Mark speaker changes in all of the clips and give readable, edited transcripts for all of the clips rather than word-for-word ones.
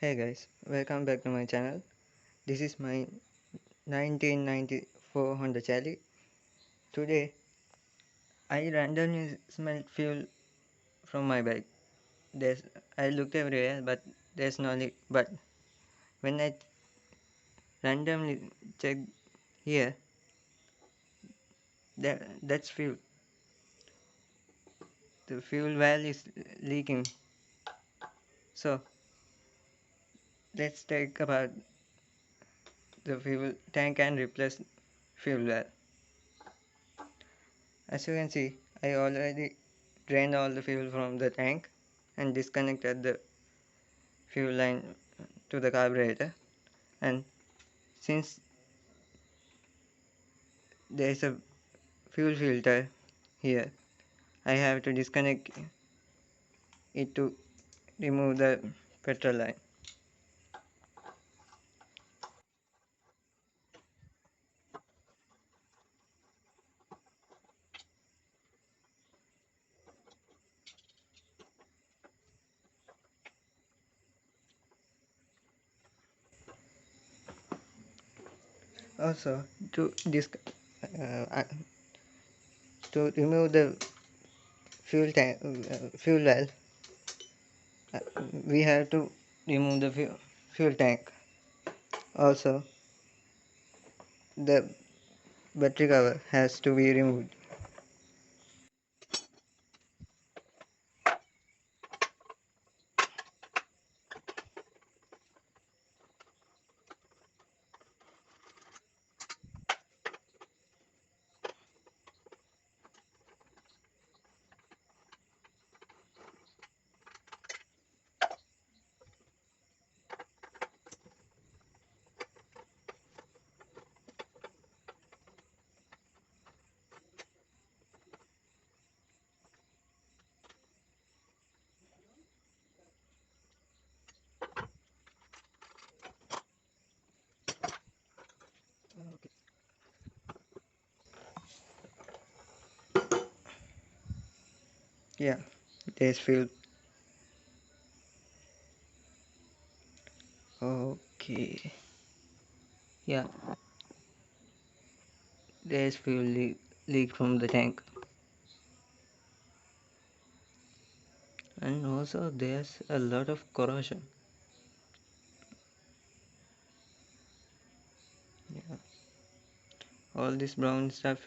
Speaker 1: Hey guys, welcome back to my channel. This is my 1994 Honda Charlie. Today, I randomly smelled fuel from my bike. I looked everywhere, but there's no leak. But when I randomly checked here, that's fuel. The fuel valve is leaking. So let's take about the fuel tank and replace fuel valve. As you can see, I already drained all the fuel from the tank and disconnected the fuel line to the carburetor, and since there is a fuel filter here, I have to disconnect it to remove the petrol line. Also, uh, uh, to remove the fuel valve, uh, we have to remove the fuel tank. Also, the battery cover has to be removed. Yeah, there's fuel. Okay. Yeah, there's leak from the tank. And also there's a lot of corrosion. Yeah, all this brown stuff,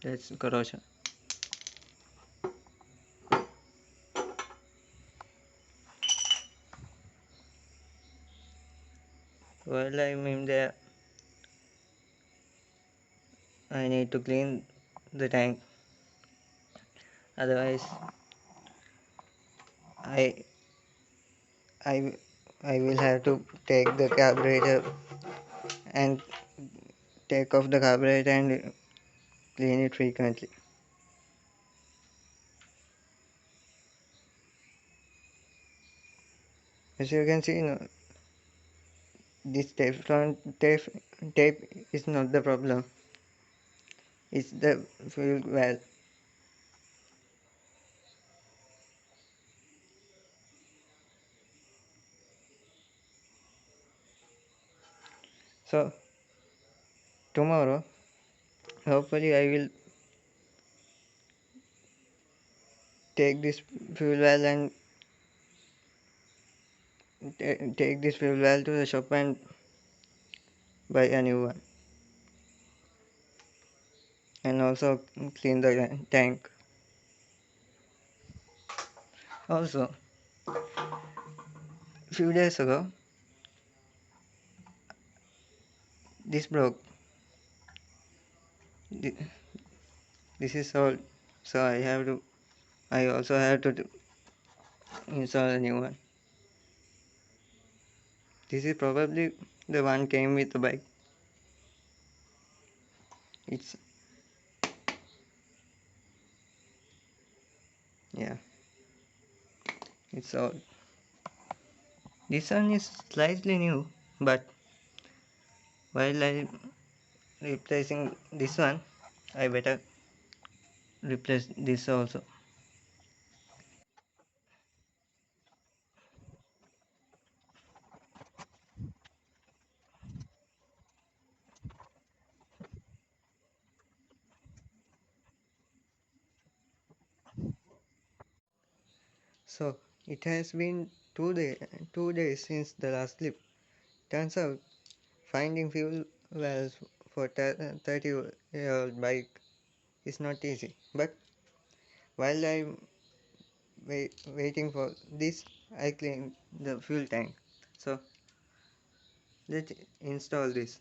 Speaker 1: that's corrosion. While I'm in there, I need to clean the tank. Otherwise, I I I will have to take the carburetor and take off the carburetor and clean it frequently. As you can see, no, this tape is not the problem. It's the fuel valve. So tomorrow, hopefully, I will take this fuel valve and take this fuel valve to the shop and buy a new one, and also clean the tank. Also, few days ago, this broke. This is all, so I also have to install a new one. This is probably the one came with the bike. It's Yeah, it's all. This one is slightly new, but while I replacing this one, I better replace this also. So it has been 2 days since the last trip. Turns out finding fuel wells for 30-year-old bike is not easy. But while I'm waiting for this, I clean the fuel tank. So let's install this.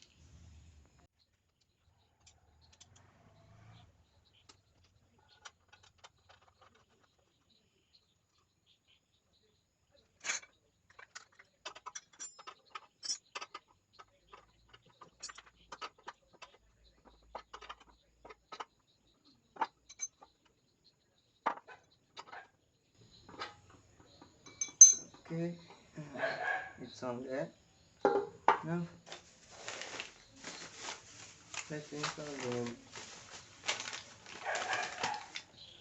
Speaker 1: Okay, it's on there. Now let's install the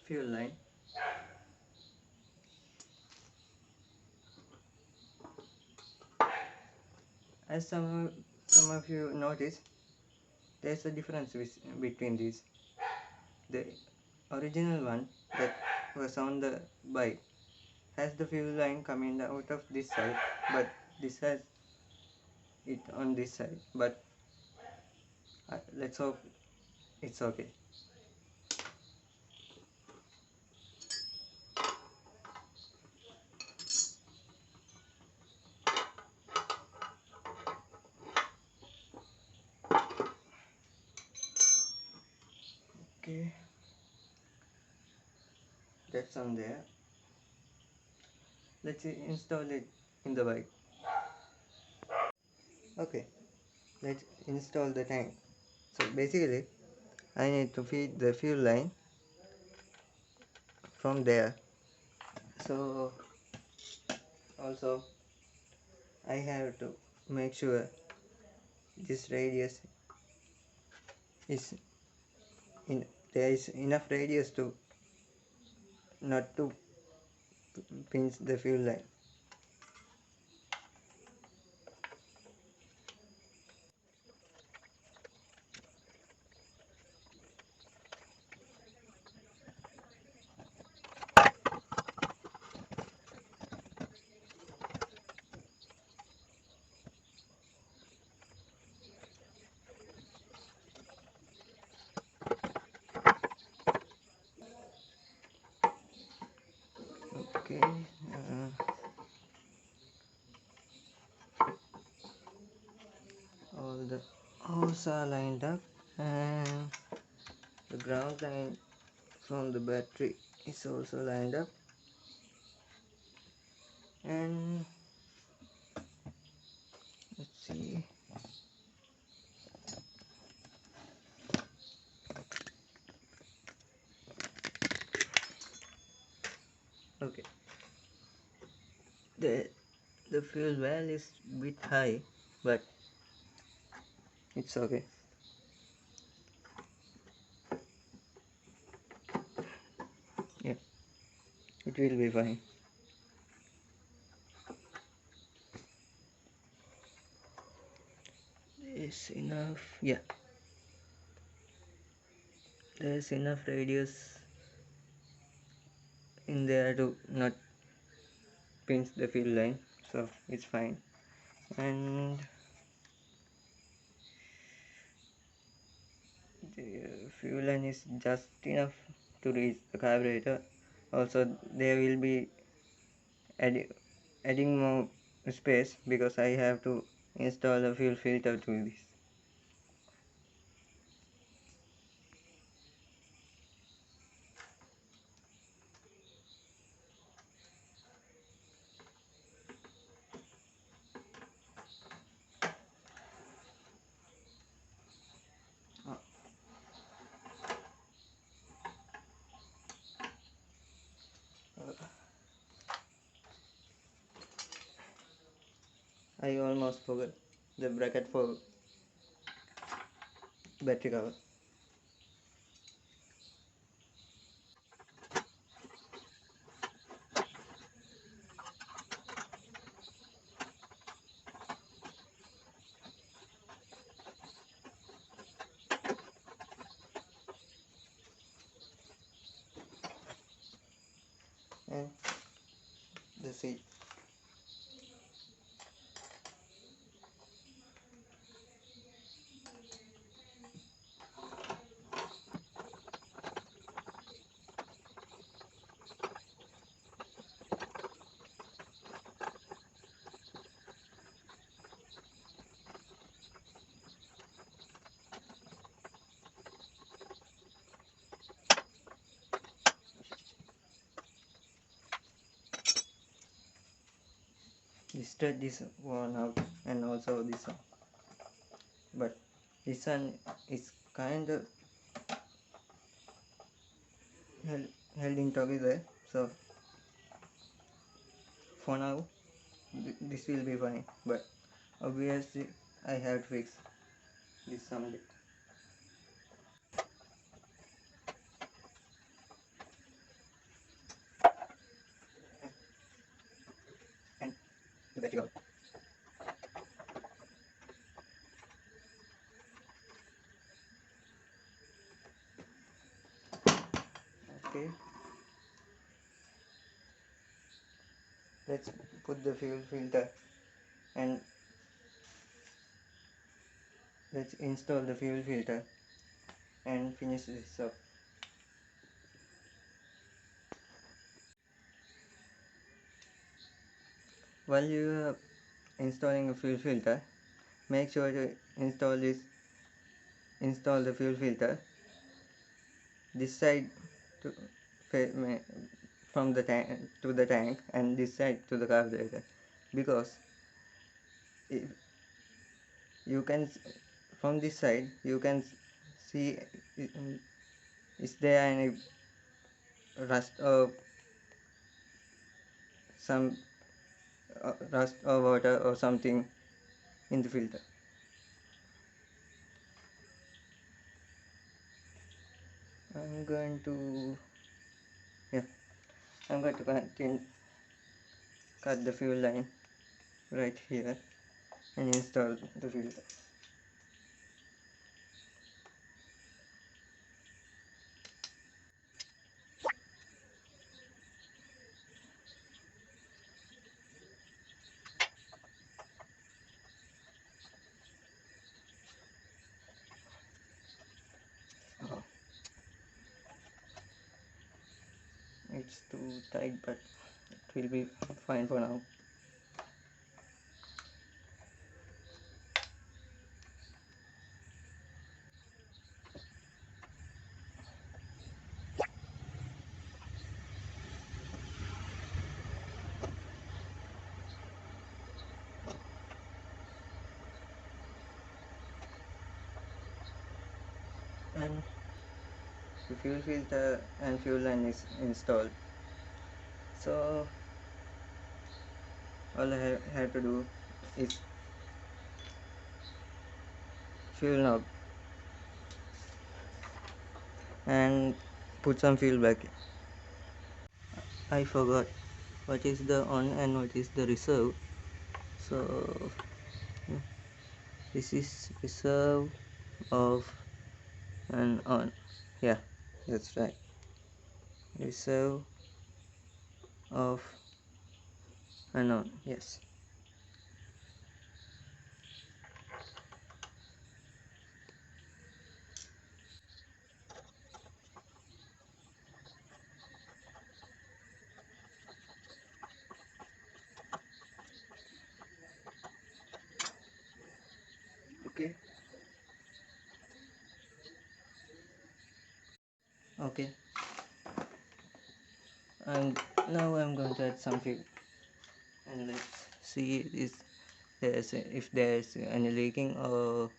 Speaker 1: fuel line. As some of you notice, there's a difference between these. The original one that was on the bike has the fuel line coming out of this side, but this has it on this side. But let's hope it's okay. Okay, that's on there. Let's install it in the bike. Okay, let's install the tank. So basically, I need to feed the fuel line from there. So also I have to make sure this radius is in there is enough radius to not to pinch the fuel line. Okay, all the holes are lined up and the ground line from the battery is also lined up, and let's see. Okay, the the fuel well is bit high, but it's okay. Yeah, it will be fine. Is enough. Yeah, there's enough radius in there to not pinch the fuel line, so it's fine. And the fuel line is just enough to reach the carburetor. Also there will be adding more space because I have to install a fuel filter to this. I almost forgot the bracket for battery cover. And see. Listed this one out and also this one, but this one is kind of held, held in together, so for now this will be fine, but obviously I have to fix this someday. And let you go. Okay, let's put the fuel filter and let's install the fuel filter and finish this up. While you are installing a fuel filter, make sure to install the fuel filter this side to from the tank to the tank and this side to the carburetor, because if you can from this side you can see is there any rust or some rust or water or something in the filter. I'm going to yeah I'm going to cut the fuel line right here and install the filter. Oh, it's too tight, but it will be fine for now. And the fuel filter and fuel line is installed, so all I have to do is fuel knob and put some fuel back. I forgot what is the on and what is the reserve, so this is reserve, off and on. Yeah, that's right. Reserve, off and on. Yes. Okay. Okay. And now I'm going to add some fuel and let's see if there's any leaking or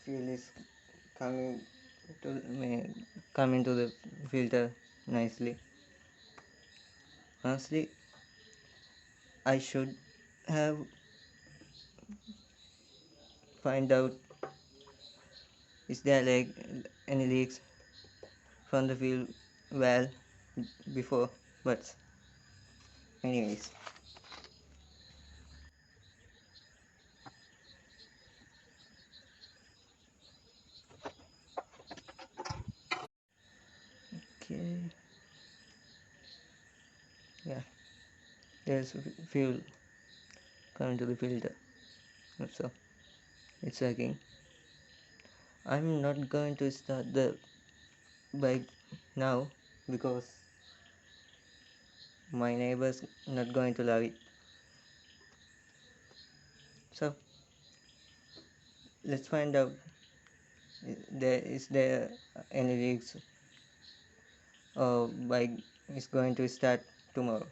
Speaker 1: fuel is coming coming to the filter nicely. Honestly, I should have find out is there like any leaks from the fuel valve before, but anyways. Okay. there's fuel coming to the filter, so it's working. I'm not going to start the bike now because my neighbor's not going to love it. So let's find out, there any leaks or bike is going to start tomorrow.